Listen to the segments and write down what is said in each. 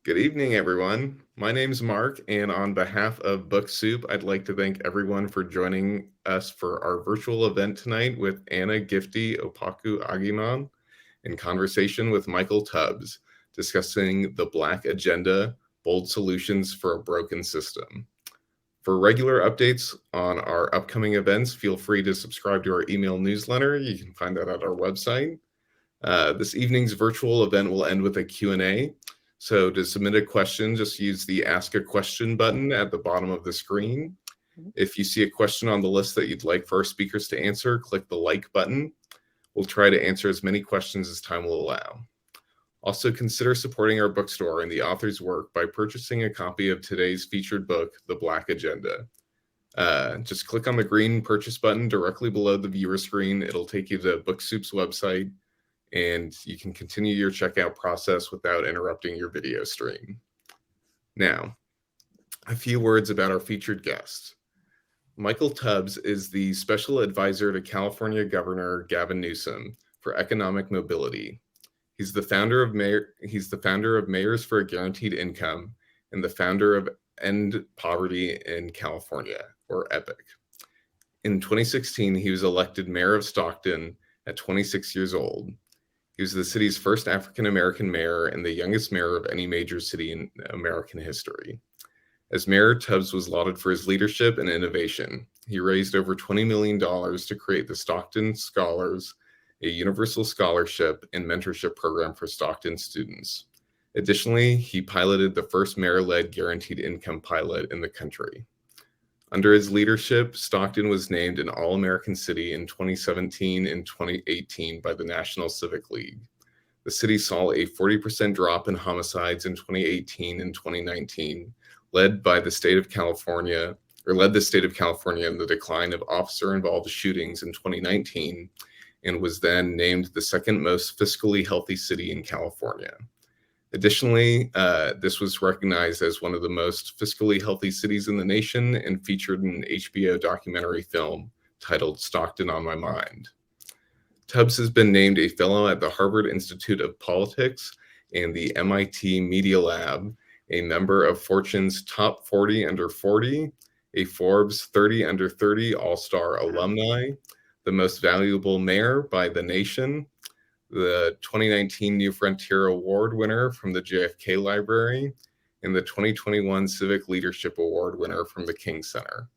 Good evening, everyone. My name's Mark, and on behalf of Book Soup, I'd like to thank everyone for joining us for our virtual event tonight with Anna Gifty Opoku-Agyeman in conversation with Michael Tubbs, discussing the Black Agenda, Bold Solutions for a Broken System. For regular updates on our upcoming events, feel free to subscribe to our email newsletter. You can find that at our website. This evening's virtual event will end with a Q&A. So to submit a question, just use the Ask a Question button at the bottom of the screen. If you see a question on the list that you'd like for our speakers to answer, click the like button. We'll try to answer as many questions as time will allow. Also, consider supporting our bookstore and the author's work by purchasing a copy of today's featured book, The Black Agenda. Just click on the green purchase button directly below the viewer screen. It'll take you to BookSoup's website, and you can continue your checkout process without interrupting your video stream. Now, a few words about our featured guest. Michael Tubbs is the Special Advisor to California Governor Gavin Newsom for Economic Mobility. He's the founder of Mayors for a Guaranteed Income and the founder of End Poverty in California, or EPIC. In 2016, he was elected mayor of Stockton at 26 years old. He was the city's first African-American mayor and the youngest mayor of any major city in American history. As mayor, Tubbs was lauded for his leadership and innovation. He raised over $20 million to create the Stockton Scholars, a universal scholarship and mentorship program for Stockton students. Additionally, he piloted the first mayor-led guaranteed income pilot in the country. Under his leadership, Stockton was named an All-American City in 2017 and 2018 by the National Civic League. The city saw a 40% drop in homicides in 2018 and 2019, led the state of California in the decline of officer-involved shootings in 2019, and was then named the second most fiscally healthy city in California. Additionally, this was recognized as one of the most fiscally healthy cities in the nation and featured in an HBO documentary film titled Stockton on My Mind. Tubbs has been named a fellow at the Harvard Institute of Politics and the MIT Media Lab, a member of Fortune's Top 40 Under 40, a Forbes 30 Under 30 All-Star alumni, the most valuable mayor by The Nation, the 2019 New Frontier Award winner from the JFK Library, and the 2021 Civic Leadership Award winner from the King Center.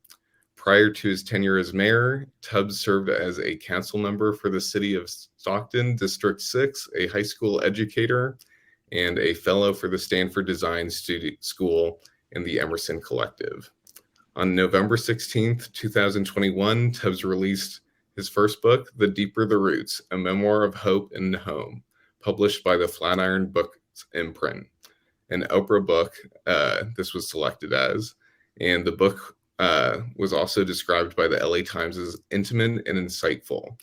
Prior to his tenure as mayor, Tubbs served as a council member for the city of Stockton, District 6, a high school educator, and a fellow for the Stanford Design School and the Emerson Collective. On November 16th, 2021, Tubbs released his first book, The Deeper the Roots, a memoir of hope and home, published by the Flatiron Books imprint. An Oprah book, this was selected as, and the book was also described by the LA Times as intimate and insightful.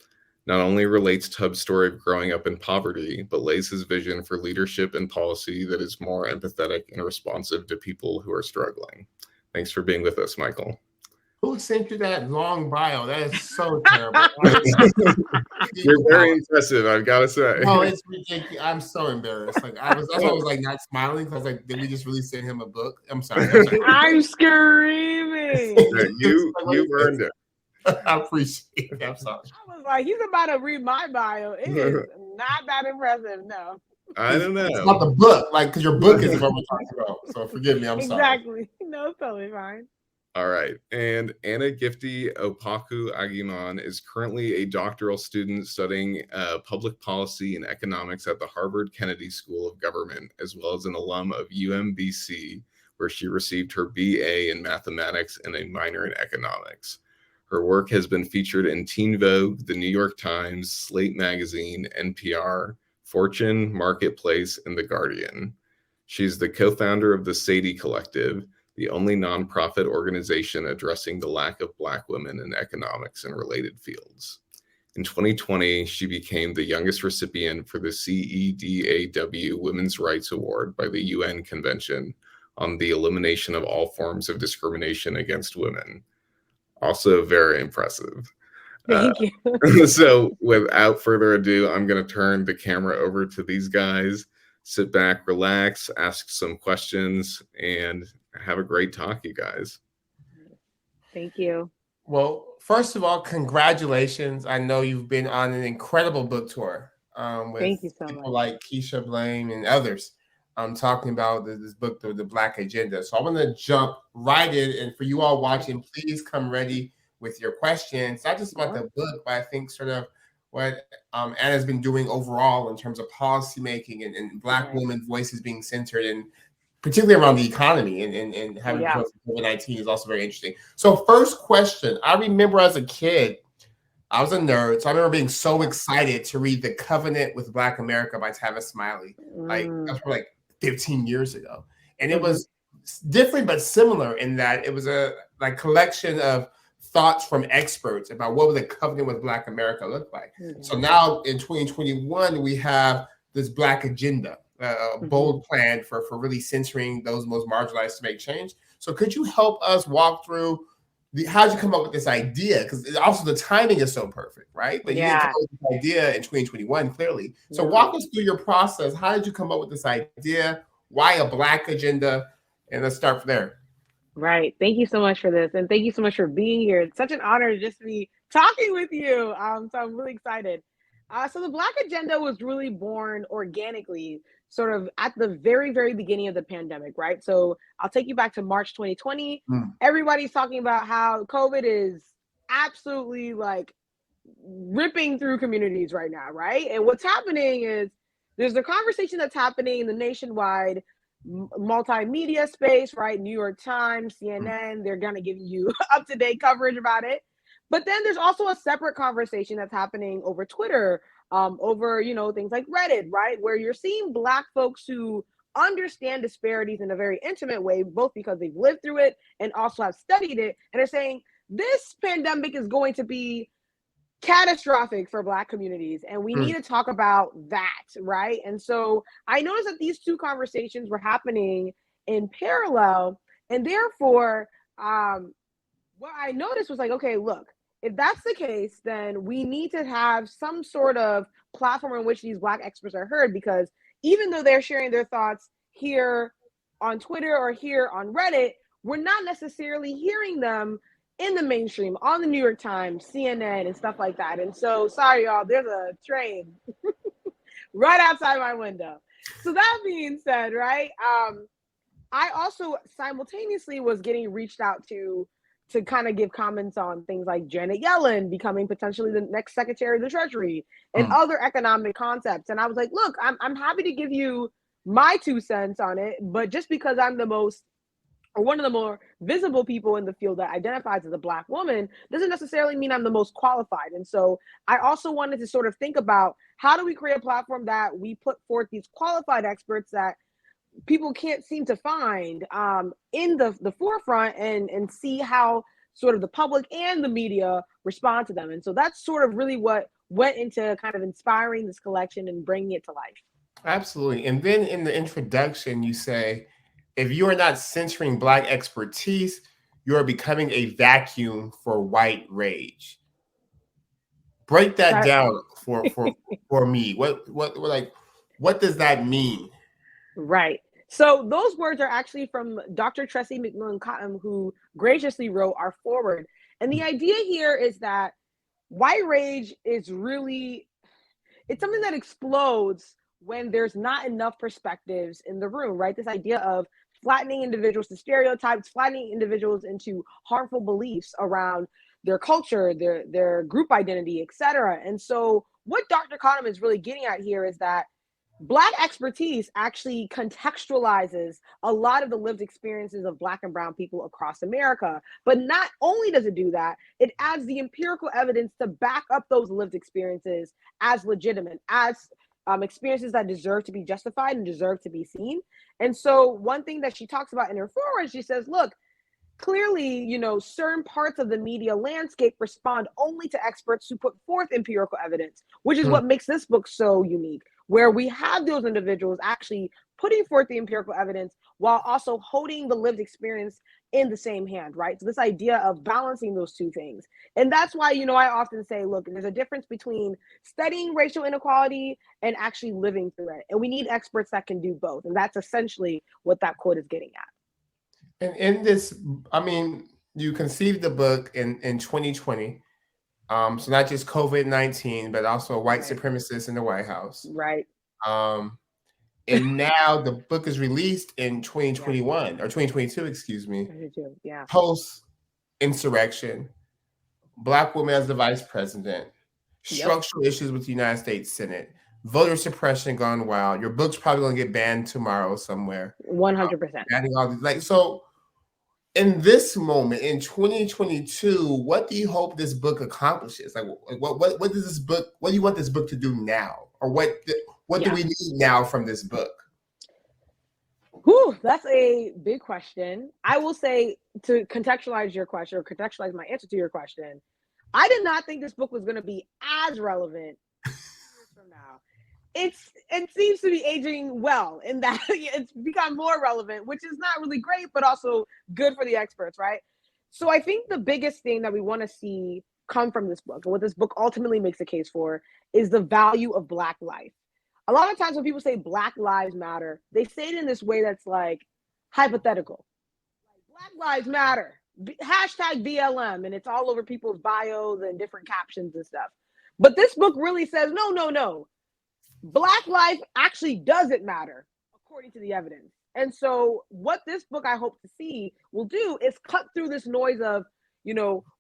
Not only relates Tubbs' story of growing up in poverty, but lays his vision for leadership and policy that is more empathetic and responsive to people who are struggling. Thanks for being with us, Michael. Who sent you that long bio? That is so terrible. You're very impressive, I've got to say. No, it's ridiculous. I'm so embarrassed. That's why I was like not smiling, because I was like, did we just really send him a book? I'm sorry. I'm screaming. You earned it. I appreciate it. I'm sorry. I was like, he's about to read my bio. It is not that impressive, no. I don't know. It's not the book, because your book is what we're talking about. So forgive me, I'm sorry. Exactly. No, it's totally fine. All right. And Anna Gifty Opoku-Agyeman is currently a doctoral student studying public policy and economics at the Harvard Kennedy School of Government, as well as an alum of UMBC, where she received her BA in mathematics and a minor in economics. Her work has been featured in Teen Vogue, The New York Times, Slate Magazine, NPR, Fortune, Marketplace, and The Guardian. She's the co-founder of the Sadie Collective, the only nonprofit organization addressing the lack of Black women in economics and related fields. In 2020, she became the youngest recipient for the CEDAW Women's Rights Award by the UN Convention on the Elimination of All Forms of Discrimination Against Women. Also very impressive. Thank you. So without further ado, I'm going to turn the camera over to these guys sit back, relax, ask some questions, and have a great talk, you guys. Thank you. Well, first of all, congratulations. I know you've been on an incredible book tour with Thank you so people much. like Keisha Blame and others talking about this book, the Black Agenda. So I want to jump right in. And for you all watching, please come ready with your questions, not just about the book, but I think sort of what Anna's been doing overall in terms of policymaking and Black women voices being centered, and particularly around the economy and having COVID-19 is also very interesting. So first question, I remember as a kid, I was a nerd, so I remember being so excited to read The Covenant with Black America by Tavis Smiley. Like that's for like 15 years ago. And it was different but similar in that it was a like collection of thoughts from experts about what would the Covenant with Black America look like. So now in 2021, we have this Black agenda, a bold plan for really centering those most marginalized to make change. So could you help us walk through how did you come up with this idea? Because also the timing is so perfect, right? But you didn't come up with this idea in 2021, clearly. So walk us through your process. How did you come up with this idea? Why a Black agenda? And let's start from there. Right. Thank you so much for this. And thank you so much for being here. It's such an honor to just be talking with you. So I'm really excited. So the Black agenda was really born organically, sort of at the very, very beginning of the pandemic, right? So I'll take you back to March 2020. Everybody's talking about how COVID is absolutely like ripping through communities right now, right? And what's happening is there's a conversation that's happening in the nationwide multimedia space, right? New York Times, CNN, they're going to give you up-to-date coverage about it. But then there's also a separate conversation that's happening over Twitter, over, things like Reddit, right? Where you're seeing Black folks who understand disparities in a very intimate way, both because they've lived through it and also have studied it. And they're saying this pandemic is going to be catastrophic for Black communities, and we need to talk about that, right? And so I noticed that these two conversations were happening in parallel, and therefore what I noticed was like, okay, look, if that's the case, then we need to have some sort of platform in which these Black experts are heard, because even though they're sharing their thoughts here on Twitter or here on Reddit, we're not necessarily hearing them in the mainstream, on the New York Times, CNN, and stuff like that. And so, sorry, y'all, there's a train right outside my window. So that being said, right, I also simultaneously was getting reached out to kind of give comments on things like Janet Yellen becoming potentially the next Secretary of the Treasury and other economic concepts. And I was like, look, I'm happy to give you my 2 cents on it, but just because I'm one of the more visible people in the field that identifies as a Black woman doesn't necessarily mean I'm the most qualified. And so I also wanted to sort of think about how do we create a platform that we put forth these qualified experts that people can't seem to find in the forefront and see how sort of the public and the media respond to them. And so that's sort of really what went into kind of inspiring this collection and bringing it to life. Absolutely. And then in the introduction, you say, if you are not centering Black expertise, you are becoming a vacuum for white rage. Break that down for me. What does that mean? Right. So those words are actually from Dr. Tressie McMillan Cottom, who graciously wrote our foreword. And the idea here is that white rage is really, it's something that explodes when there's not enough perspectives in the room, right? This idea of flattening individuals to stereotypes, flattening individuals into harmful beliefs around their culture, their group identity, etc. And so what Dr. Cottom is really getting at here is that Black expertise actually contextualizes a lot of the lived experiences of Black and brown people across America. But not only does it do that, it adds the empirical evidence to back up those lived experiences as legitimate, as experiences that deserve to be justified and deserve to be seen. And so one thing that she talks about in her foreword, she says, look, clearly, certain parts of the media landscape respond only to experts who put forth empirical evidence, which is what makes this book so unique, where we have those individuals actually putting forth the empirical evidence while also holding the lived experience in the same hand, right? So this idea of balancing those two things. And that's why, I often say, look, there's a difference between studying racial inequality and actually living through it. And we need experts that can do both. And that's essentially what that quote is getting at. And in this, I mean, you conceived the book in 2020. So not just COVID-19, but also white supremacists in the White House. Right. And now the book is released in 2021 or 2022, excuse me. Yeah. Post-insurrection, Black women as the vice president, structural issues with the United States Senate, voter suppression gone wild. Your book's probably going to get banned tomorrow somewhere. 100%. Banning all these, so in this moment in 2022, what do you hope this book accomplishes? Like, what does this book? What do you want this book to do now, or what do we need now from this book? Whew, that's a big question. I will say, to contextualize your question, or contextualize my answer to your question, I did not think this book was going to be as relevant years from now. It seems to be aging well in that it's become more relevant, which is not really great, but also good for the experts, right? So I think the biggest thing that we want to see come from this book, and what this book ultimately makes a case for, is the value of Black life. A lot of times when people say Black Lives Matter, they say it in this way that's like hypothetical. Like, Black Lives Matter, hashtag BLM, and it's all over people's bios and different captions and stuff. But this book really says, no. Black life actually doesn't matter, according to the evidence. And so what this book I hope to see will do is cut through this noise of,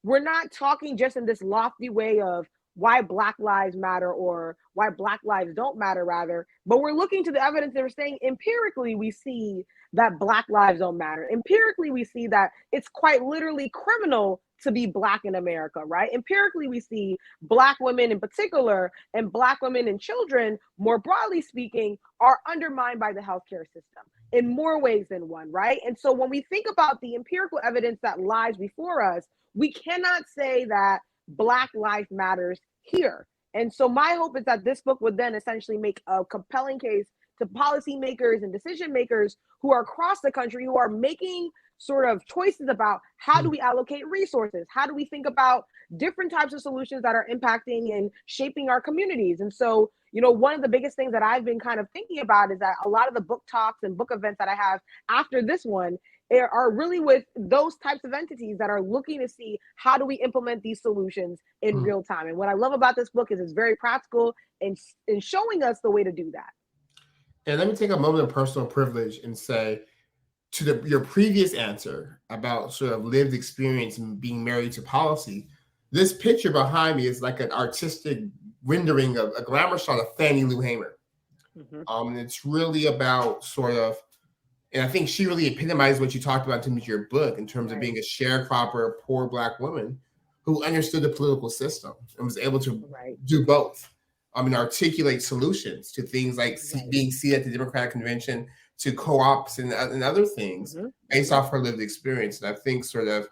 we're not talking just in this lofty way of why Black lives matter or why Black lives don't matter, rather, but we're looking to the evidence and we're saying empirically we see that Black lives don't matter. Empirically, we see that it's quite literally criminal to be Black in America, right? Empirically, we see Black women in particular and Black women and children, more broadly speaking, are undermined by the healthcare system in more ways than one, right? And so when we think about the empirical evidence that lies before us, we cannot say that Black life matters here. And so my hope is that this book would then essentially make a compelling case to policymakers and decision makers who are across the country, who are making sort of choices about how do we allocate resources? How do we think about different types of solutions that are impacting and shaping our communities? And so, one of the biggest things that I've been kind of thinking about is that a lot of the book talks and book events that I have after this one are really with those types of entities that are looking to see how do we implement these solutions in real time. And what I love about this book is it's very practical and showing us the way to do that. And let me take a moment of personal privilege and say, to your previous answer about sort of lived experience and being married to policy, this picture behind me is like an artistic rendering of a glamour shot of Fannie Lou Hamer. And it's really about sort of, and I think she really epitomized what you talked about in terms of your book, in terms of being a sharecropper, poor Black woman who understood the political system and was able to do both. And articulate solutions to things like being seated at the Democratic Convention, to co-ops and other things based off her lived experience. And I think sort of,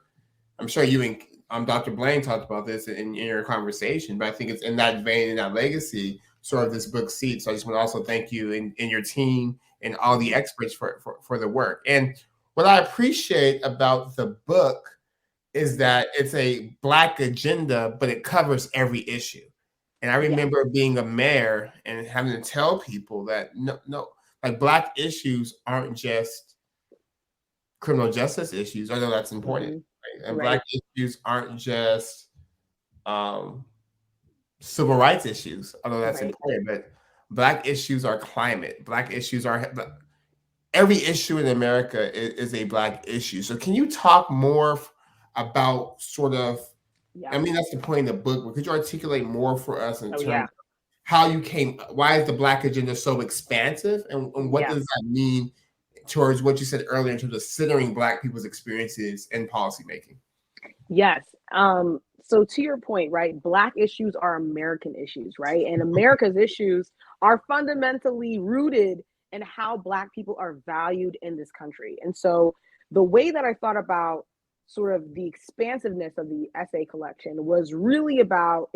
I'm sure you and Dr. Blaine talked about this in your conversation, but I think it's in that vein, in that legacy, sort of this book seeds. So I just want to also thank you and your team and all the experts for the work. And what I appreciate about the book is that it's a Black agenda, but it covers every issue. And I remember being a mayor and having to tell people that no, like Black issues aren't just criminal justice issues, although that's important. Right? And Black issues aren't just civil rights issues, although that's important. But Black issues are climate. Black issues are every issue in America is a Black issue. So can you talk more about sort of, I mean, that's the point of the book, but could you articulate more for us in terms of how you came, why is the Black agenda so expansive, and what does that mean towards what you said earlier in terms of centering Black people's experiences in policymaking? Yes. So to your point, right, Black issues are American issues, right? And America's issues are fundamentally rooted in how Black people are valued in this country. And so the way that I thought about sort of the expansiveness of the essay collection was really about,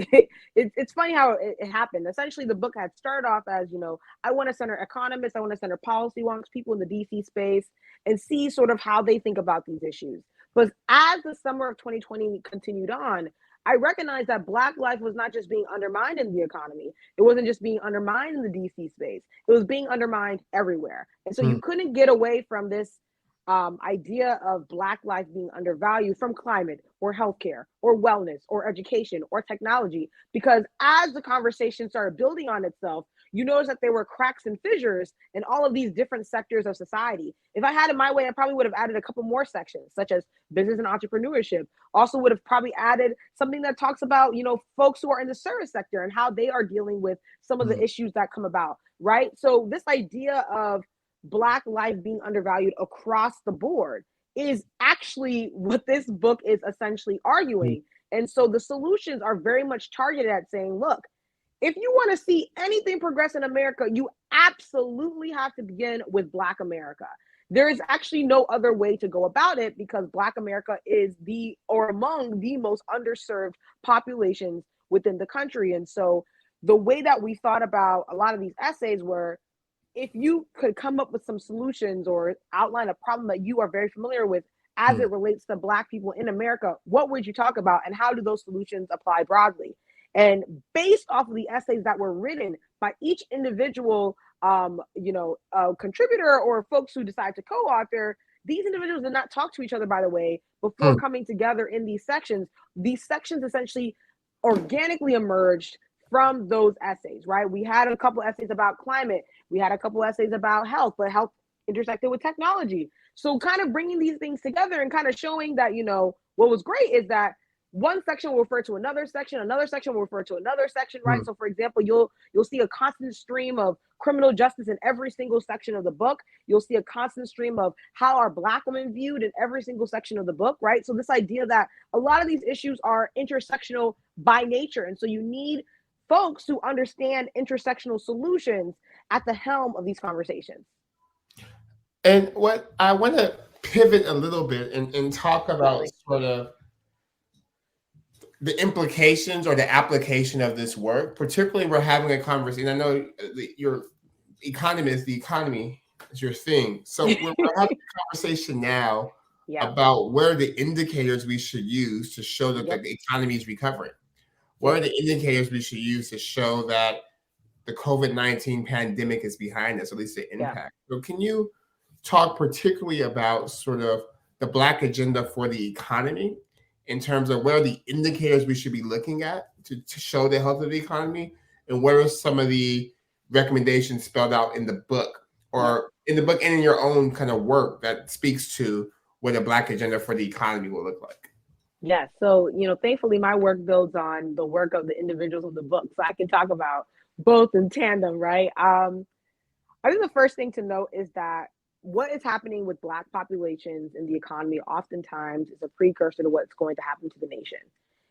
it's funny how it happened. Essentially, the book had started off as, I want to center economists, I want to center policy wonks, people in the DC space, and see sort of how they think about these issues. But as the summer of 2020 continued on, I recognized that Black life was not just being undermined in the economy. It wasn't just being undermined in the DC space. It was being undermined everywhere. And so you couldn't get away from this idea of Black life being undervalued from climate or healthcare or wellness or education or technology, because as the conversation started building on itself, you notice that there were cracks and fissures in all of these different sectors of society. If I had it my way, I probably would have added a couple more sections, such as business and entrepreneurship. Also would have probably added something that talks about, folks who are in the service sector and how they are dealing with some of the issues that come about, right? So this idea of Black life being undervalued across the board is actually what this book is essentially arguing. And so the solutions are very much targeted at saying, look, if you want to see anything progress in America, you absolutely have to begin with Black America. There is actually no other way to go about it, because Black America is among the most underserved populations within the country. And so the way that we thought about a lot of these essays were, if you could come up with some solutions or outline a problem that you are very familiar with as it relates to Black people in America, what would you talk about, and how do those solutions apply broadly? And based off of the essays that were written by each individual, contributor or folks who decide to co-author, these individuals did not talk to each other, by the way, before coming together in these sections. These sections essentially organically emerged from those essays, right? We had a couple essays about climate. We had a couple essays about health, but health intersected with technology. So kind of bringing these things together and kind of showing that, what was great is that one section will refer to another section will refer to another section, right? So for example, you'll see a constant stream of criminal justice in every single section of the book. You'll see a constant stream of how are Black women viewed in every single section of the book, right? So this idea that a lot of these issues are intersectional by nature. And so you need folks who understand intersectional solutions at the helm of these conversations. And what I want to pivot a little bit and talk about sort of the implications or the application of this work. Particularly, we're having a conversation. I know your economist, the economy is your thing. So we're having a conversation now about what are the indicators we should use to show that the economy is recovering. What are the indicators we should use to show that the COVID-19 pandemic is behind us, at least the impact? So can you talk particularly about sort of the Black agenda for the economy in terms of what are the indicators we should be looking at to show the health of the economy? And what are some of the recommendations spelled out in the book, or in the book and in your own kind of work, that speaks to what a Black agenda for the economy will look like? Yeah, so, thankfully my work builds on the work of the individuals of the book, so I can talk about both in tandem, right? I think the first thing to note is that what is happening with Black populations in the economy oftentimes is a precursor to what's going to happen to the nation.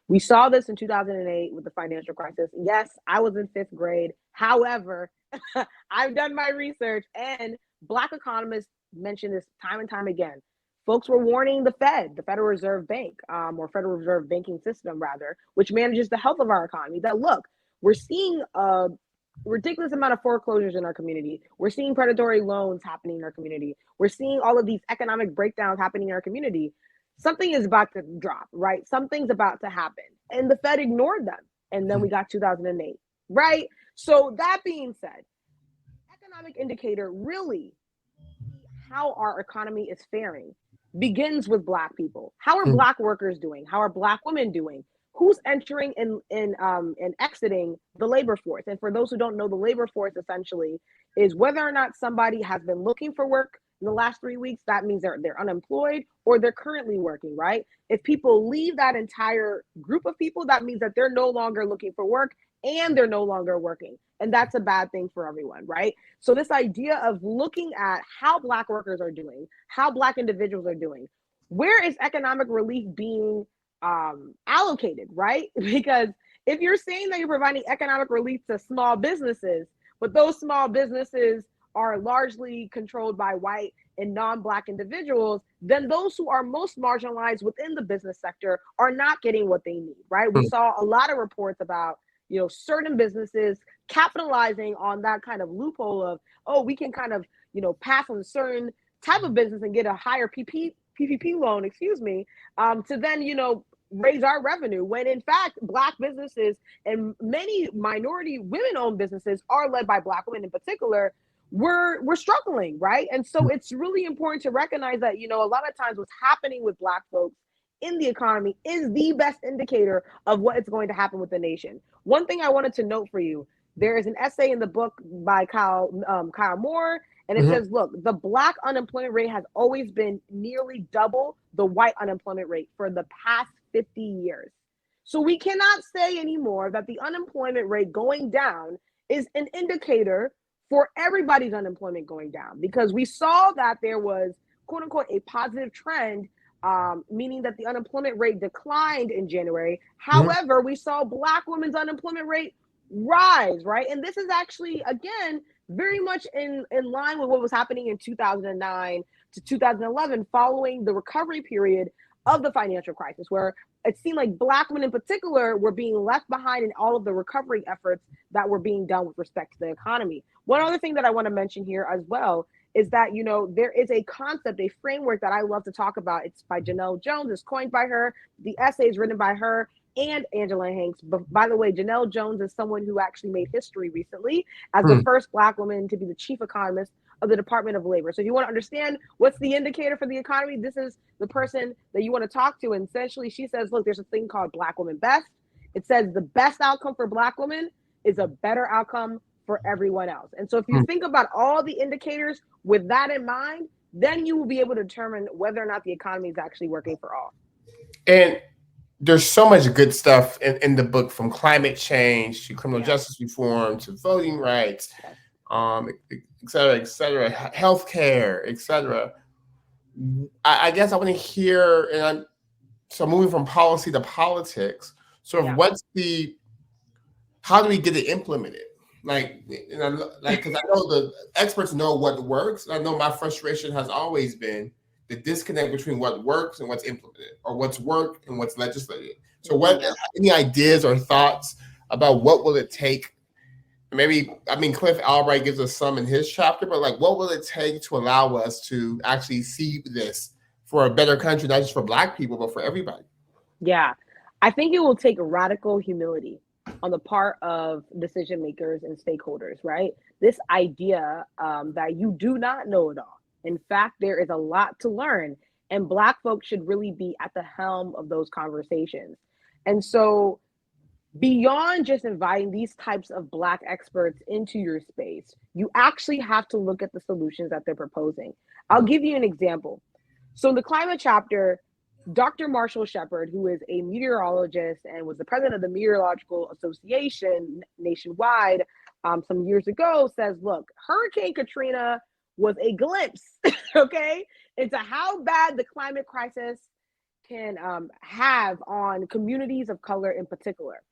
We saw this in 2008 with the financial crisis. Yes, I was in 5th grade. However, I've done my research, and Black economists mention this time and time again. Folks were warning the Fed, the Federal Reserve Bank, or Federal Reserve banking system, rather, which manages the health of our economy, that look, we're seeing a ridiculous amount of foreclosures in our community. We're seeing predatory loans happening in our community. We're seeing all of these economic breakdowns happening in our community. Something is about to drop, right? Something's about to happen. And the Fed ignored them. And then we got 2008, right? So that being said, economic indicator really how our economy is faring begins with Black people. How are Black workers doing? How are Black women doing? Who's entering and exiting the labor force? And for those who don't know, the labor force essentially is whether or not somebody has been looking for work in the last 3 weeks. That means they're unemployed or they're currently working, right? If people leave that entire group of people, that means that they're no longer looking for work and they're no longer working. And that's a bad thing for everyone, right? So this idea of looking at how Black workers are doing, how Black individuals are doing, where is economic relief being allocated, right? Because if you're saying that you're providing economic relief to small businesses, but those small businesses are largely controlled by white and non-Black individuals, then those who are most marginalized within the business sector are not getting what they need, right? We saw a lot of reports about, certain businesses capitalizing on that kind of loophole of, oh, we can kind of, pass on a certain type of business and get a higher PPP loan, to then, raise our revenue, when in fact Black businesses and many minority women-owned businesses are led by Black women in particular, we're struggling, right? And so it's really important to recognize that, a lot of times what's happening with Black folks in the economy is the best indicator of what is going to happen with the nation. One thing I wanted to note for you, there is an essay in the book by Kyle Moore, and it says, look, the Black unemployment rate has always been nearly double the white unemployment rate for the past 50 years. So we cannot say anymore that the unemployment rate going down is an indicator for everybody's unemployment going down, because we saw that there was, quote unquote, a positive trend, meaning that the unemployment rate declined in January. However, we saw Black women's unemployment rate rise, right? And this is actually, again, very much in line with what was happening in 2009 to 2011, following the recovery period of the financial crisis, where it seemed like Black women in particular were being left behind in all of the recovery efforts that were being done with respect to the economy. One other thing that I want to mention here as well is that, there is a concept, a framework that I love to talk about. It's by Janelle Jones, it's coined by her. The essay is written by her and Angela Hanks. But by the way, Janelle Jones is someone who actually made history recently as the first Black woman to be the chief economist of the Department of Labor. So if you want to understand what's the indicator for the economy, this is the person that you want to talk to. And essentially she says, look, there's a thing called Black Women Best. It says the best outcome for Black women is a better outcome for everyone else. And so if you think about all the indicators with that in mind, then you will be able to determine whether or not the economy is actually working for all. And there's so much good stuff in the book, from climate change to criminal justice reform to voting rights, et cetera, healthcare, et cetera. I guess I want to hear, so moving from policy to politics, sort of how do we get it implemented? Because I know the experts know what works. I know my frustration has always been the disconnect between what works and what's implemented, or what's worked and what's legislated. So any ideas or thoughts about what will it take? Maybe, Cliff Albright gives us some in his chapter, but what will it take to allow us to actually see this for a better country, not just for Black people, but for everybody? Yeah, I think it will take radical humility on the part of decision makers and stakeholders, right? This idea that you do not know it all. In fact, there is a lot to learn, and Black folks should really be at the helm of those conversations. And so beyond just inviting these types of Black experts into your space, you actually have to look at the solutions that they're proposing. I'll give you an example. So in the climate chapter, Dr. Marshall Shepard, who is a meteorologist and was the president of the Meteorological Association nationwide some years ago, says, look, Hurricane Katrina was a glimpse, okay, into how bad the climate crisis can have on communities of color in particular.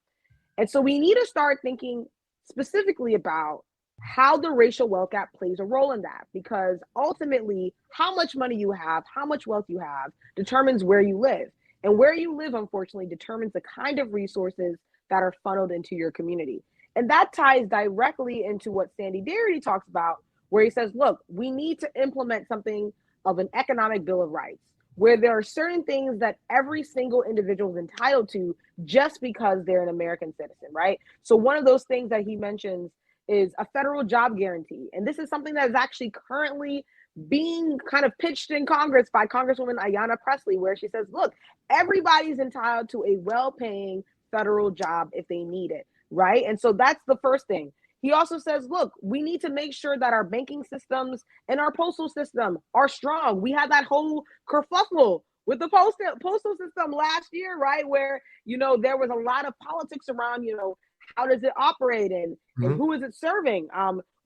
And so we need to start thinking specifically about how the racial wealth gap plays a role in that, because ultimately how much money you have, how much wealth you have, determines where you live. And where you live, unfortunately, determines the kind of resources that are funneled into your community. And that ties directly into what Sandy Darity talks about, where he says, look, we need to implement something of an economic bill of rights, where there are certain things that every single individual is entitled to just because they're an American citizen, right? So one of those things that he mentions is a federal job guarantee. And this is something that is actually currently being kind of pitched in Congress by Congresswoman Ayanna Pressley, where she says, look, everybody's entitled to a well-paying federal job if they need it, right? And so that's the first thing. He also says, look, we need to make sure that our banking systems and our postal system are strong. We had that whole kerfuffle with the postal system last year, right? Where, there was a lot of politics around, how does it operate and who is it serving?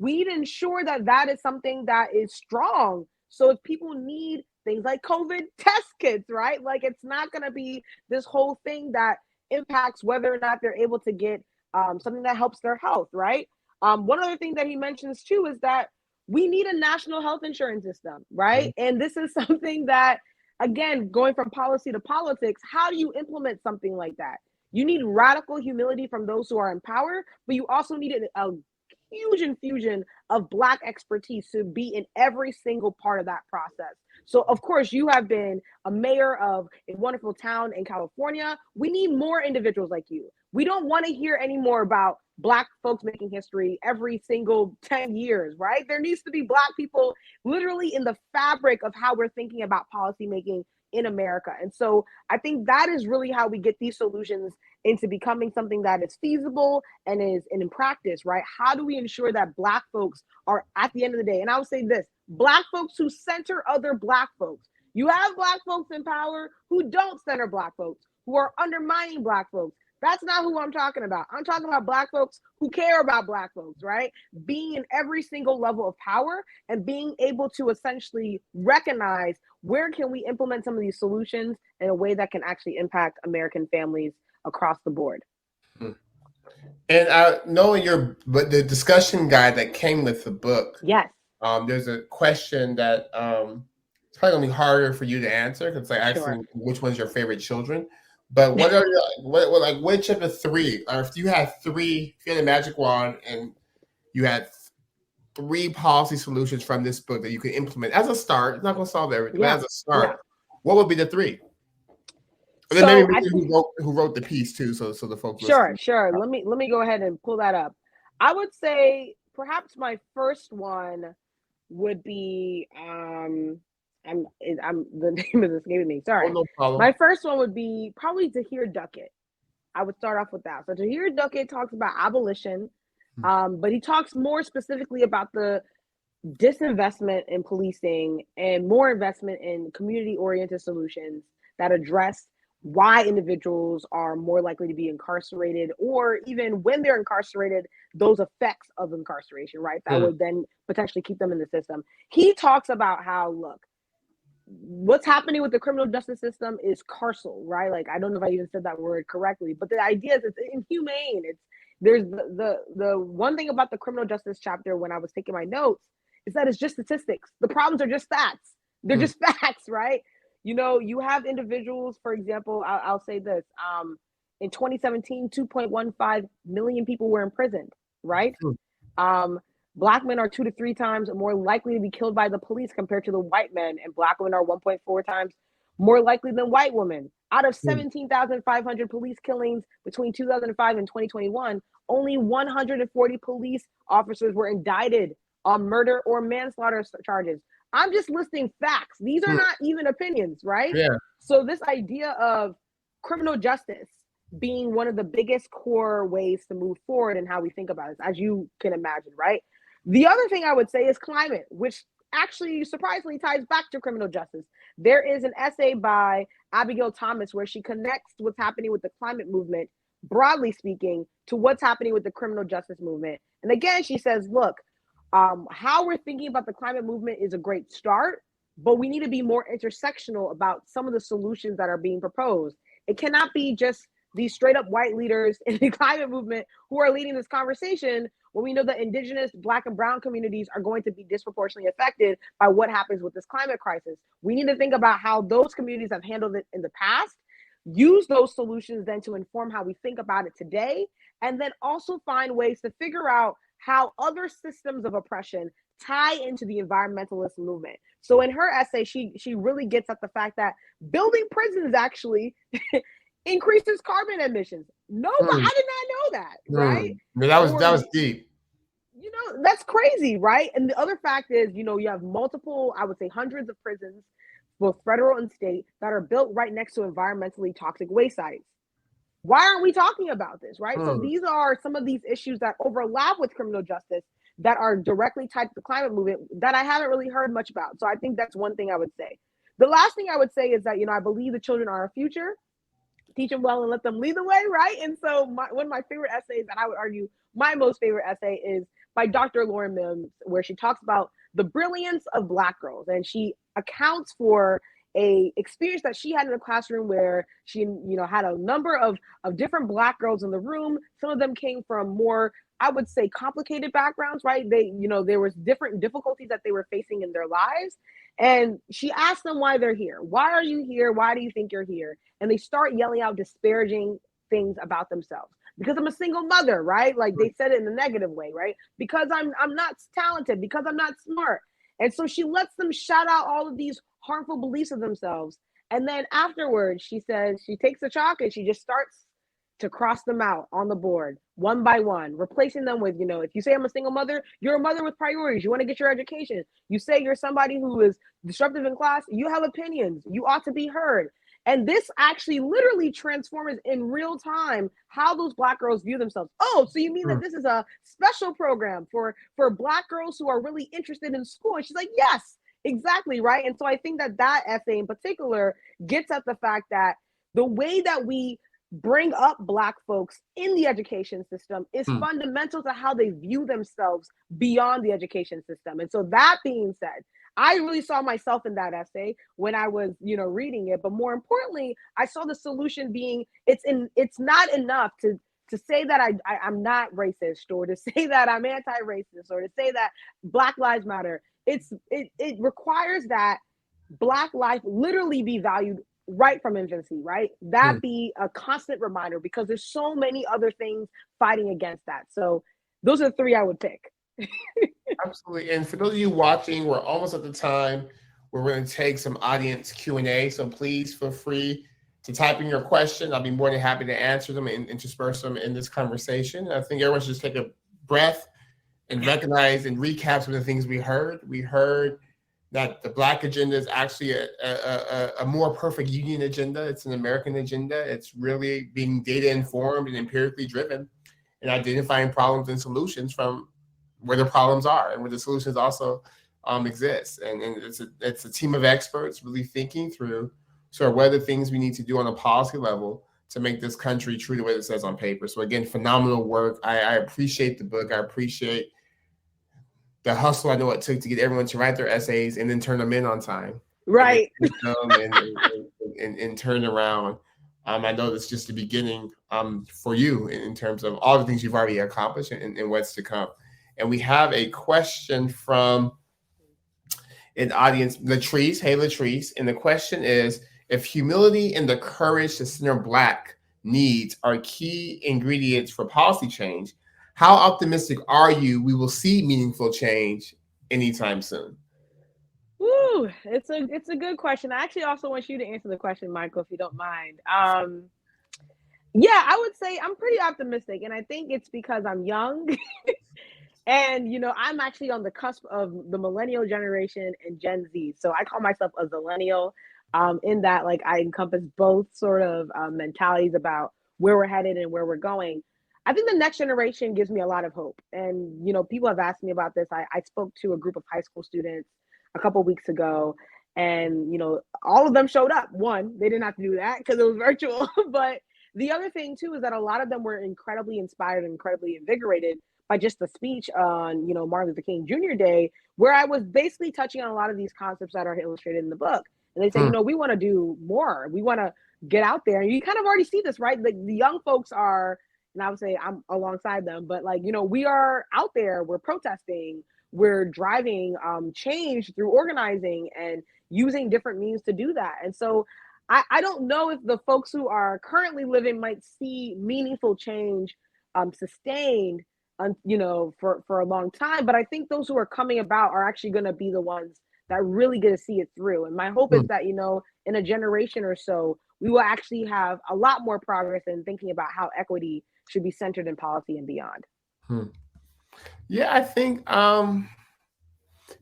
We need to ensure that that is something that is strong. So if people need things like COVID test kits, right? It's not going to be this whole thing that impacts whether or not they're able to get something that helps their health, right? One other thing that he mentions too is that we need a national health insurance system, right? And this is something that, again, going from policy to politics, how do you implement something like that? You need radical humility from those who are in power, but you also need a huge infusion of Black expertise to be in every single part of that process. So, of course, you have been a mayor of a wonderful town in California. We need more individuals like you. We don't want to hear any more about Black folks making history every single 10 years, right? There needs to be Black people literally in the fabric of how we're thinking about policymaking in America. And so I think that is really how we get these solutions into becoming something that is feasible and is in practice, right? How do we ensure that Black folks are, at the end of the day, and I would say this, Black folks who center other Black folks. You have Black folks in power who don't center Black folks, who are undermining Black folks. That's not who I'm talking about. I'm talking about Black folks who care about Black folks, right? Being in every single level of power and being able to essentially recognize where can we implement some of these solutions in a way that can actually impact American families across the board. And knowing the discussion guide that came with the book, yes, there's a question that it's probably gonna be harder for you to answer because it's like asking which one's your favorite children. But what are like which of the three? Or if you had a magic wand and you had 3 policy solutions from this book that you could implement as a start, it's not going to solve everything, but as a start, what would be the 3? And then maybe who wrote the piece too, so the folks. Sure. Let me go ahead and pull that up. I would say perhaps my first one would be I'm the name is escaping me. Sorry. Oh, no problem. My first one would be probably Tahir Duckett. I would start off with that. So Tahir Duckett talks about abolition, but he talks more specifically about the disinvestment in policing and more investment in community-oriented solutions that address why individuals are more likely to be incarcerated, or even when they're incarcerated, those effects of incarceration, right? That would then potentially keep them in the system. He talks about how, look, what's happening with the criminal justice system is carceral, right? Like, I don't know if I even said that word correctly, but the idea is it's inhumane. There's the one thing about the criminal justice chapter when I was taking my notes is that it's just statistics. The problems are just stats. They're just facts, right? You know, you have individuals, for example, I'll say this, in 2017, 2.15 million people were imprisoned, right? Black men are 2 to 3 times more likely to be killed by the police compared to the white men, and Black women are 1.4 times more likely than white women. Out of 17,500 police killings between 2005 and 2021, only 140 police officers were indicted on murder or manslaughter charges. I'm just listing facts. These are not even opinions, right? Yeah. So this idea of criminal justice being one of the biggest core ways to move forward and how we think about it, as you can imagine, right? The other thing I would say is climate, which actually surprisingly ties back to criminal justice. There is an essay by Abigail Thomas where she connects what's happening with the climate movement, broadly speaking, to what's happening with the criminal justice movement. And again, she says, look, how we're thinking about the climate movement is a great start, but we need to be more intersectional about some of the solutions that are being proposed. It cannot be just these straight up white leaders in the climate movement who are leading this conversation when we know that indigenous, Black and brown communities are going to be disproportionately affected by what happens with this climate crisis. We need to think about how those communities have handled it in the past, use those solutions then to inform how we think about it today, and then also find ways to figure out how other systems of oppression tie into the environmentalist movement. So in her essay, she really gets at the fact that building prisons actually increases carbon emissions. Nobody, I did not know that, right? That was deep. You know, that's crazy, right? And the other fact is, you know, you have multiple, I would say hundreds of prisons, both federal and state, that are built right next to environmentally toxic waste sites. Why aren't we talking about this, right? So these are some of these issues that overlap with criminal justice that are directly tied to the climate movement that I haven't really heard much about. So I think that's one thing I would say. The last thing I would say is that, you know, I believe the children are our future. Teach them well and let them lead the way, right? And so one of my favorite essays, and I would argue my most favorite essay, is by Dr. Lauren Mims, where she talks about the brilliance of Black girls. And she accounts for a experience that she had in the classroom where she, had a number of different Black girls in the room. Some of them came from more, I would say, complicated backgrounds, right? There was different difficulties that they were facing in their lives. And she asked them why they're here. Why are you here? Why do you think you're here? And they start yelling out disparaging things about themselves. Because I'm a single mother, right? Like they said it in a negative way, right? Because I'm not talented, because I'm not smart. And so she lets them shout out all of these harmful beliefs of themselves. And then afterwards, she says, she takes the chalk and she just starts to cross them out on the board one by one, replacing them with, if you say I'm a single mother, you're a mother with priorities. You want to get your education. You say you're somebody who is disruptive in class. You have opinions. You ought to be heard. And this actually literally transforms in real time how those Black girls view themselves. Oh, so you mean that this is a special program for Black girls who are really interested in school? And she's like, yes, exactly, right? And so I think that essay in particular gets at the fact that the way that we bring up Black folks in the education system is fundamental to how they view themselves beyond the education system. And so that being said, I really saw myself in that essay when I was, reading it. But more importantly, I saw the solution being it's not enough to say that I'm not racist, or to say that I'm anti-racist, or to say that Black lives matter. It requires that Black life literally be valued right from infancy, right? That be a constant reminder, because there's so many other things fighting against that. So those are the three I would pick. Absolutely. And for those of you watching, we're almost at the time where we're going to take some audience Q&A. So please feel free to type in your question. I'll be more than happy to answer them and intersperse them in this conversation. I think everyone should just take a breath and recognize and recap some of the things we heard. We heard that the Black agenda is actually a more perfect union agenda. It's an American agenda. It's really being data informed and empirically driven, and identifying problems and solutions from where the problems are and where the solutions also exist. And it's a team of experts really thinking through sort of what are the things we need to do on a policy level to make this country true to what it says on paper. So again, phenomenal work. I appreciate the book. I appreciate the hustle I know it took to get everyone to write their essays and then turn them in on time. Right. And turn around. I know that's just the beginning for you in terms of all the things you've already accomplished and what's to come. And we have a question from an audience, Latrice. Hey, Latrice. And the question is, if humility and the courage to center Black needs are key ingredients for policy change, how optimistic are you we will see meaningful change anytime soon? Woo, it's a good question. I actually also want you to answer the question, Michael, if you don't mind. Yeah, I would say I'm pretty optimistic, and I think it's because I'm young. And, I'm actually on the cusp of the millennial generation and Gen Z. So I call myself a zillennial, in that, like, I encompass both sort of mentalities about where we're headed and where we're going. I think the next generation gives me a lot of hope. And, people have asked me about this. I spoke to a group of high school students a couple weeks ago, and, all of them showed up. One, they didn't have to do that because it was virtual. But the other thing, too, is that a lot of them were incredibly inspired and incredibly invigorated by just the speech on, Martin Luther King Jr. Day, where I was basically touching on a lot of these concepts that are illustrated in the book. And they say, we want to do more. We want to get out there. And you kind of already see this, right? Like the young folks are, and I would say I'm alongside them, but like, we are out there, we're protesting, we're driving change through organizing and using different means to do that. And so I don't know if the folks who are currently living might see meaningful change sustained for a long time. But I think those who are coming about are actually going to be the ones that really going to see it through. And my hope is that, in a generation or so, we will actually have a lot more progress in thinking about how equity should be centered in policy and beyond. Yeah, I think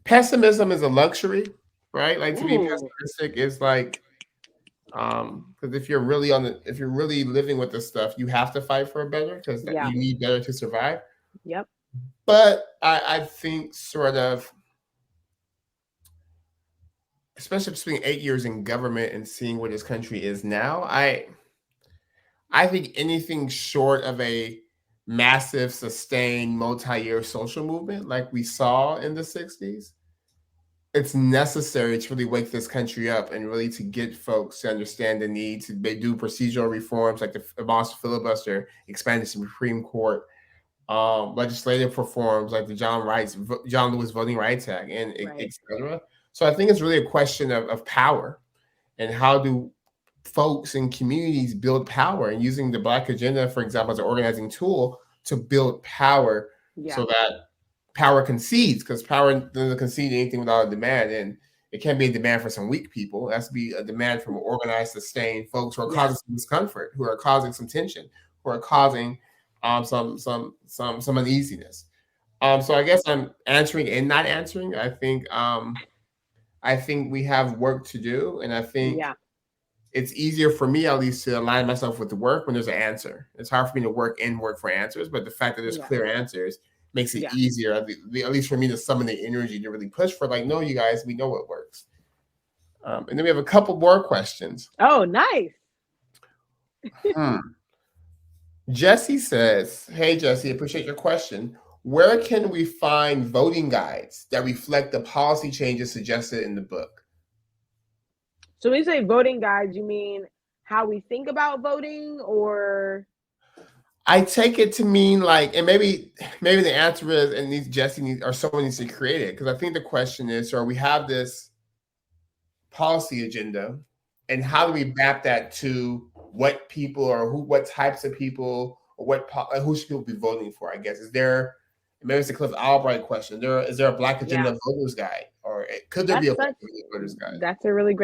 pessimism is a luxury, right? Like to be pessimistic is like, because if you're really living with this stuff, you have to fight for a better, because you need better to survive. Yep. But I think sort of, especially between 8 years in government and seeing where this country is now, I think anything short of a massive, sustained, multi-year social movement like we saw in the 60s it's necessary to really wake this country up and really to get folks to understand the need to do procedural reforms like the abolish the filibuster, expand the Supreme Court, legislative reforms like the John Lewis Voting Rights Act, and et cetera. So I think it's really a question of power, and how do folks in communities build power, and using the Black agenda, for example, as an organizing tool to build power, so that power concedes, because power doesn't concede anything without a demand, and it can't be a demand for some weak people. It has to be a demand from organized, sustained folks who are causing some discomfort, who are causing some tension, who are causing some uneasiness. So I guess I'm answering and not answering. I think we have work to do, and I think it's easier for me at least to align myself with the work when there's an answer. It's hard for me to work for answers, but the fact that there's clear answers makes it easier, at least for me, to summon the energy to really push for, like, no, you guys, we know what works. And then we have a couple more questions. Oh, nice. Jesse says, hey, Jesse, appreciate your question. Where can we find voting guides that reflect the policy changes suggested in the book? So when you say voting guides, you mean how we think about voting, or? I take it to mean like, and maybe the answer is, and Jesse needs, or someone needs to create it, because I think the question is, so we have this policy agenda, and how do we map that to what people, or what types of people, or who should people be voting for? I guess, is there, maybe it's a Cliff Albright question. Is there a Black agenda voters guide, or could there be a Black agenda voters guide? That's a really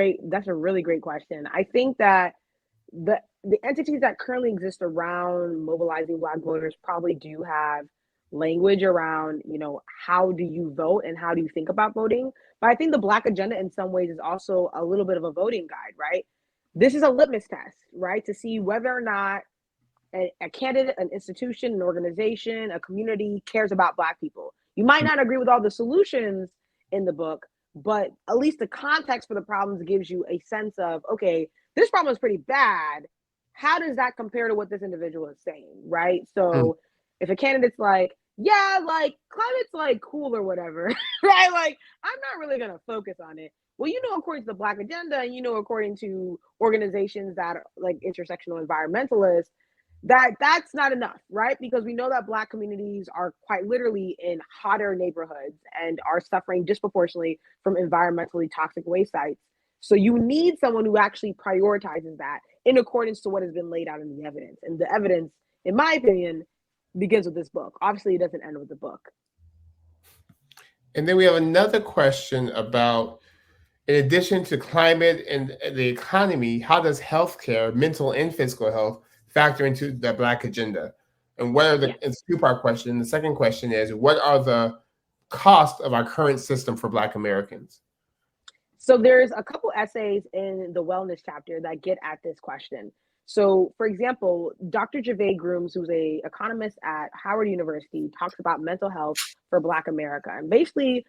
great question. I think that the entities that currently exist around mobilizing Black voters probably do have language around, how do you vote and how do you think about voting. But I think the Black agenda in some ways is also a little bit of a voting guide, right? This is a litmus test, right? To see whether or not a candidate, an institution, an organization, a community cares about Black people. You might not agree with all the solutions in the book, but at least the context for the problems gives you a sense of, okay, this problem is pretty bad. How does that compare to what this individual is saying, right? So if a candidate's like, yeah, like climate's like cool or whatever, right? Like, I'm not really going to focus on it. Well, according to the Black agenda, and according to organizations that are like intersectional environmentalists, that's not enough, right? Because we know that Black communities are quite literally in hotter neighborhoods and are suffering disproportionately from environmentally toxic waste sites. So you need someone who actually prioritizes that in accordance to what has been laid out in the evidence. And the evidence, in my opinion, begins with this book. Obviously, it doesn't end with the book. And then we have another question about, in addition to climate and the economy, how does healthcare, mental and physical health, factor into the Black agenda? And it's a two-part question. The second question is, what are the costs of our current system for Black Americans? So there's a couple essays in the wellness chapter that get at this question. So, for example, Dr. Gervais Grooms, who's an economist at Howard University, talks about mental health for Black America. And basically,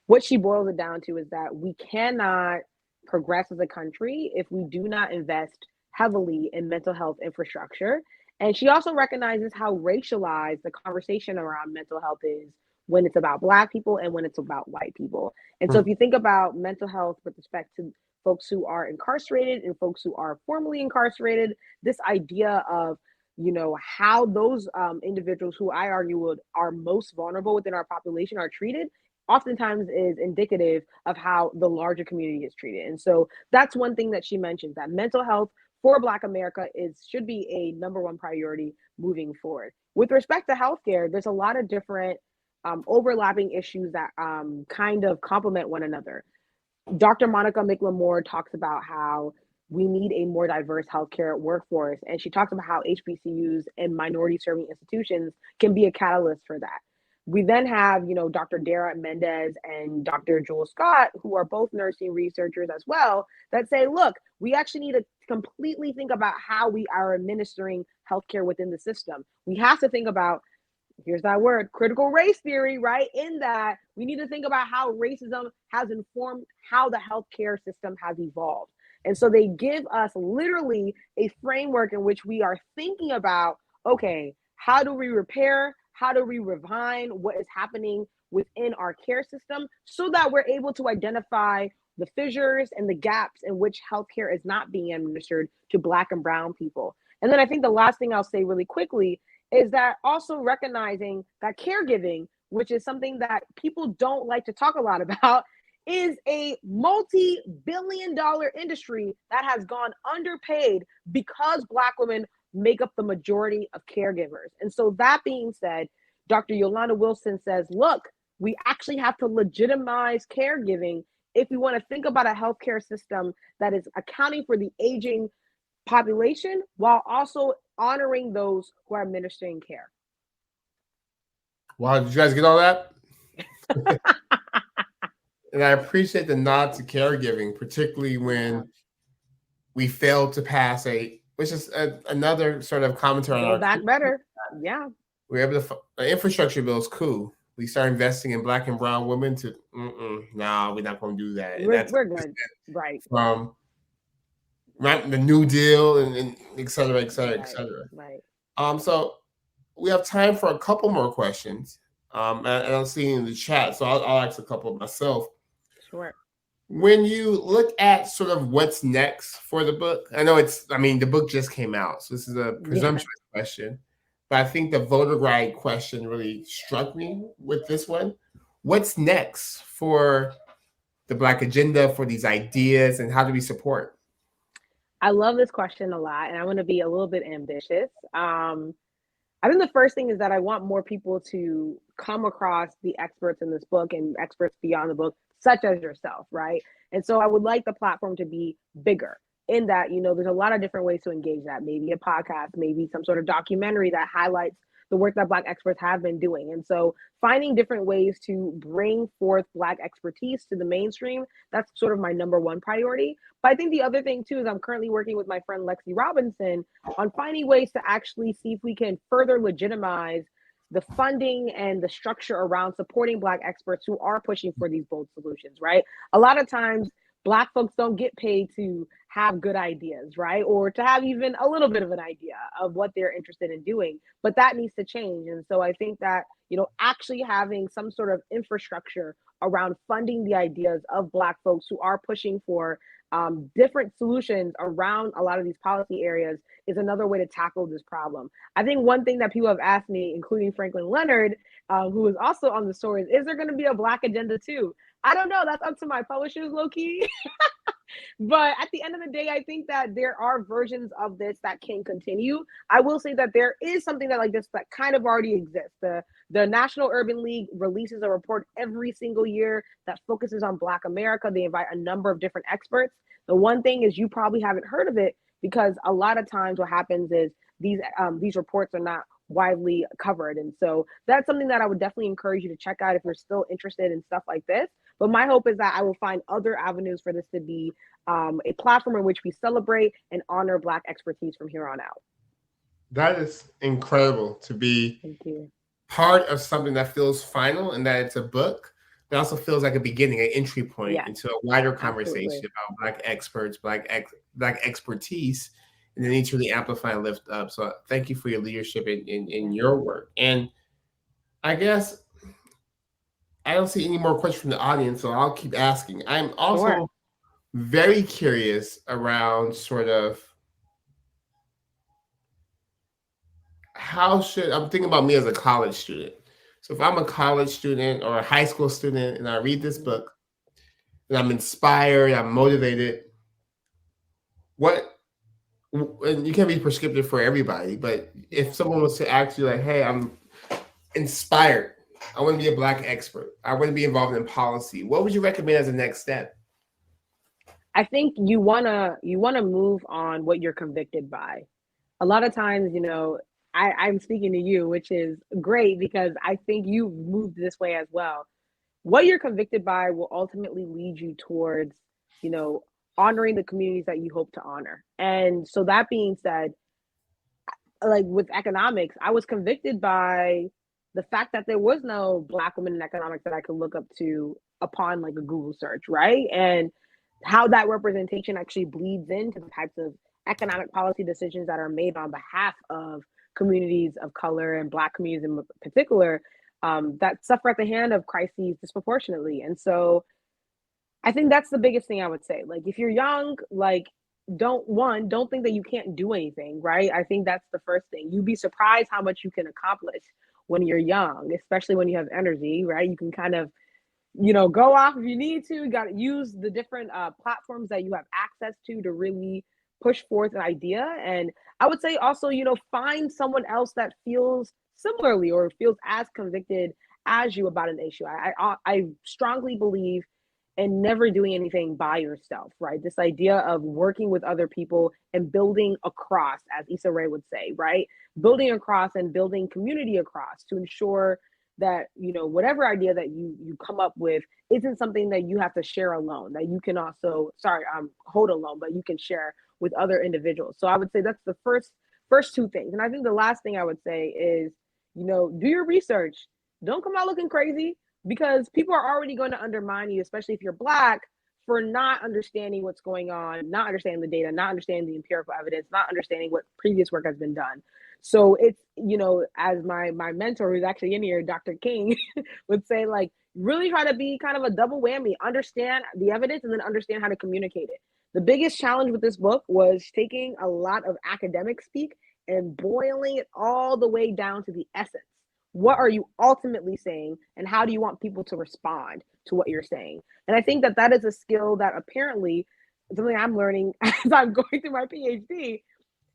what she boils it down to is that we cannot progress as a country if we do not invest heavily in mental health infrastructure. And she also recognizes how racialized the conversation around mental health is when it's about Black people and when it's about white people. And so if you think about mental health with respect to folks who are incarcerated and folks who are formerly incarcerated, this idea of, how those individuals who I argue are most vulnerable within our population are treated, oftentimes is indicative of how the larger community is treated. And so that's one thing that she mentions, that mental health for Black America should be a number one priority moving forward. With respect to healthcare, there's a lot of different overlapping issues that kind of complement one another. Dr. Monica McLemore talks about how we need a more diverse healthcare workforce, and she talks about how HBCUs and minority serving institutions can be a catalyst for that. We then have, Dr. Dara Mendez and Dr. Joel Scott, who are both nursing researchers as well, that say, look, we actually need to completely think about how we are administering healthcare within the system. We have to think about, here's that word, critical race theory, right? In that we need to think about how racism has informed how the healthcare system has evolved. And so they give us literally a framework in which we are thinking about, okay, how do we repair? how do we refine what is happening within our care system so that we're able to identify the fissures and the gaps in which healthcare is not being administered to Black and Brown people. And then I think the last thing I'll say really quickly is that also recognizing that caregiving, which is something that people don't like to talk a lot about, is a multi-billion-dollar industry that has gone underpaid because Black women make up the majority of caregivers. And so that being said, Dr. Yolanda Wilson says, look, we actually have to legitimize caregiving if we want to think about a healthcare system that is accounting for the aging population while also honoring those who are administering care. Wow, did you guys get all that? And I appreciate the nod to caregiving, particularly when we failed to pass which is another sort of commentary on our back better. Yeah. We're able to, the infrastructure bill is cool. We start investing in Black and Brown women to, no, we're not going to do that. We're good. Right. From the New Deal and et cetera, et cetera, et cetera. Right. So we have time for a couple more questions. And I'm seeing in the chat, so I'll ask a couple myself. Sure. When you look at sort of what's next for the book, the book just came out, so this is a presumptuous question, but I think the voter right question really struck me with this one. What's next for the Black agenda, for these ideas, and how do we support? I love this question a lot, and I want to be a little bit ambitious. I think the first thing is that I want more people to come across the experts in this book and experts beyond the book, such as yourself, right? And so I would like the platform to be bigger in that, there's a lot of different ways to engage that. Maybe a podcast, maybe some sort of documentary that highlights the work that Black experts have been doing. And so finding different ways to bring forth Black expertise to the mainstream, that's sort of my number one priority. But I think the other thing too is I'm currently working with my friend Lexi Robinson on finding ways to actually see if we can further legitimize the funding and the structure around supporting Black experts who are pushing for these bold solutions, right? A lot of times Black folks don't get paid to have good ideas, right? Or to have even a little bit of an idea of what they're interested in doing, but that needs to change. And so I think that, actually having some sort of infrastructure around funding the ideas of Black folks who are pushing for different solutions around a lot of these policy areas is another way to tackle this problem. I think one thing that people have asked me, including Franklin Leonard, who is also on the story, is there going to be a Black agenda too? I don't know. That's up to my publishers, low-key. But at the end of the day, I think that there are versions of this that can continue. I will say that there is something that like this that kind of already exists. The National Urban League releases a report every single year that focuses on Black America. They invite a number of different experts. The one thing is you probably haven't heard of it because a lot of times what happens is these reports are not widely covered. And so that's something that I would definitely encourage you to check out if you're still interested in stuff like this. But my hope is that I will find other avenues for this to be a platform in which we celebrate and honor Black expertise from here on out. That is incredible to be part of something that feels final and that it's a book, but also feels like a beginning, an entry point into a wider conversation about Black experts, Black expertise, and the need to really amplify and lift up. So thank you for your leadership in your work. And I guess I don't see any more questions from the audience, so I'll keep asking. I'm also very curious around sort of I'm thinking about me as a college student. So if I'm a college student or a high school student and I read this book and I'm inspired, I'm motivated, and you can't be prescriptive for everybody, but if someone was to ask you like, hey, I'm inspired, I want to be a Black expert, I want to be involved in policy, what would you recommend as a next step? I think you wanna move on what you're convicted by. A lot of times, I'm speaking to you, which is great because I think you moved this way as well. What you're convicted by will ultimately lead you towards, honoring the communities that you hope to honor. And so that being said, like with economics, I was convicted by the fact that there was no Black woman in economics that I could look up to upon like a Google search, right? And how that representation actually bleeds into the types of economic policy decisions that are made on behalf of communities of color and Black communities in particular that suffer at the hand of crises disproportionately. And so I think that's the biggest thing I would say. Like, if you're young, like, don't think that you can't do anything, right? I think that's the first thing. You'd be surprised how much you can accomplish when you're young, especially when you have energy, right? You can kind of, go off if you need to. You got to use the different platforms that you have access to really push forth an idea. And I would say also, find someone else that feels similarly or feels as convicted as you about an issue. I strongly believe and never doing anything by yourself, right? This idea of working with other people and building across, as Issa Rae would say, right? Building across and building community across to ensure that, whatever idea that you come up with isn't something that you have to share alone, that you can also, hold alone, but you can share with other individuals. So I would say that's the first two things. And I think the last thing I would say is, do your research. Don't come out looking crazy, because people are already going to undermine you, especially if you're Black, for not understanding what's going on, not understanding the data, not understanding the empirical evidence, not understanding what previous work has been done. So it's, as my mentor, who's actually in here, Dr. King, would say, like, really try to be kind of a double whammy, understand the evidence and then understand how to communicate it. The biggest challenge with this book was taking a lot of academic speak and boiling it all the way down to the essence. What are you ultimately saying, and how do you want people to respond to what you're saying? And I think that is a skill that apparently, something I'm learning as I'm going through my PhD,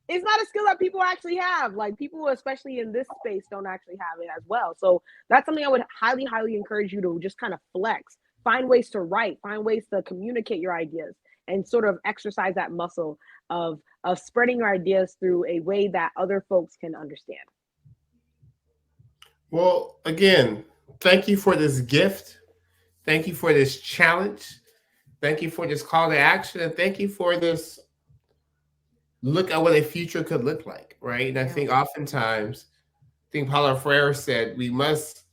is not a skill that people actually have. Like, people, especially in this space, don't actually have it as well. So that's something I would highly, highly encourage you to just kind of flex, find ways to write, find ways to communicate your ideas, and sort of exercise that muscle of spreading your ideas through a way that other folks can understand. Well, again, thank you for this gift. Thank you for this challenge. Thank you for this call to action. And thank you for this look at what a future could look like, right? And I think oftentimes, Paulo Freire said, we must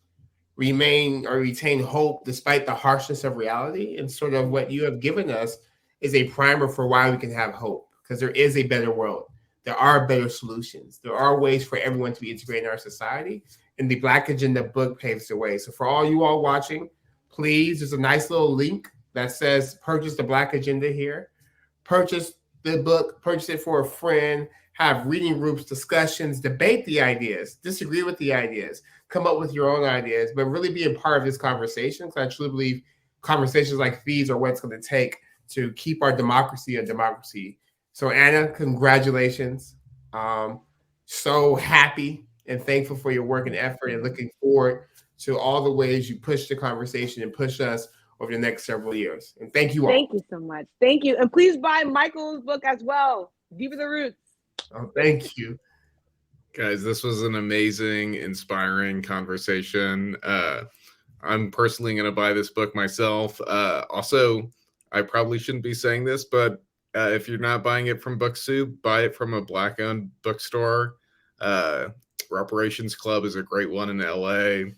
remain or retain hope despite the harshness of reality. And sort of what you have given us is a primer for why we can have hope, because there is a better world. There are better solutions. There are ways for everyone to be integrated in our society. And the Black Agenda book paves the way. So for all you all watching, please, there's a nice little link that says purchase the Black Agenda here. Purchase the book, purchase it for a friend, have reading groups, discussions, debate the ideas, disagree with the ideas, come up with your own ideas, but really be a part of this conversation, because I truly believe conversations like these are what it's going to take to keep our democracy a democracy. So Anna, congratulations. So happy and thankful for your work and effort, and looking forward to all the ways you push the conversation and push us over the next several years. And thank you all. Thank you so much. Thank you. And please buy Michael's book as well, Deeper the Roots. Oh, thank you. Guys, this was an amazing, inspiring conversation. I'm personally going to buy this book myself. Also, I probably shouldn't be saying this, but if you're not buying it from Book Soup, buy it from a Black-owned bookstore. Reparations Club is a great one in LA.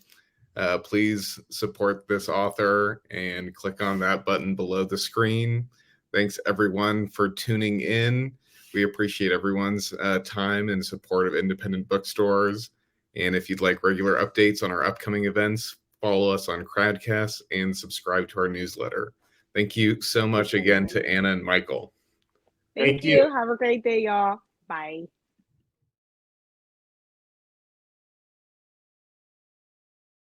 Please support this author and click on that button below the screen. Thanks, everyone, for tuning in. We appreciate everyone's time and support of independent bookstores. And if you'd like regular updates on our upcoming events, follow us on Crowdcast and subscribe to our newsletter. Thank you so much again to Anna and Michael. Thank you. Have a great day, y'all. Bye.